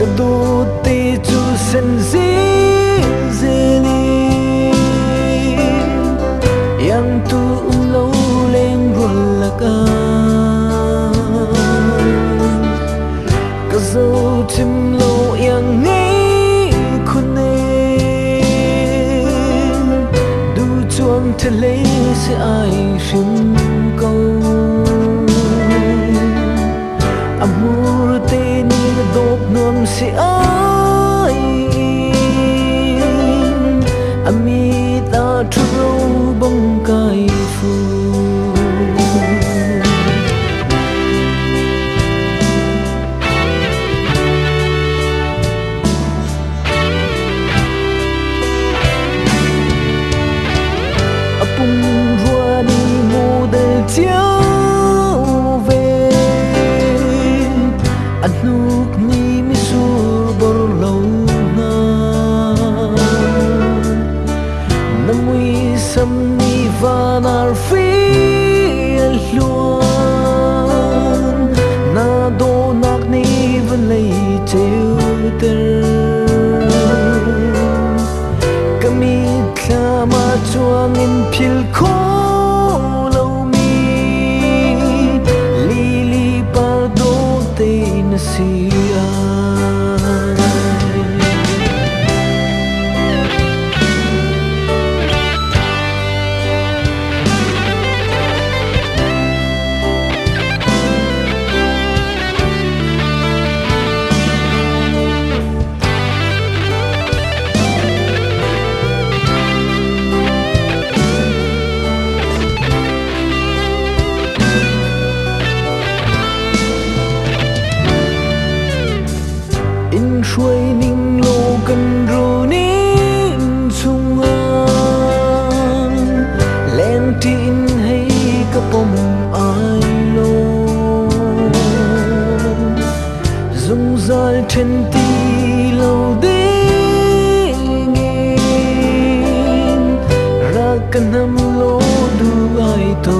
kadu te chu sen zeli yang tu lo leng rul laka kazo chim lo yang ngay khune du chuang thale se ai rim câu amur te ni dok nom se ai amita thro bong kai fu apung rua ni mo de chiao ve anuk ni mi sur bor lo na namui sam ni vanar fi luan na do nak ni vlei cheu ter kami thama chuang in phil kho lo mi li li pa do te na sia shuai ning lo kan ru ning chung ang len tin hay ka pom ai lo dung zal chen ti lo ding ra kan nam lo du ai to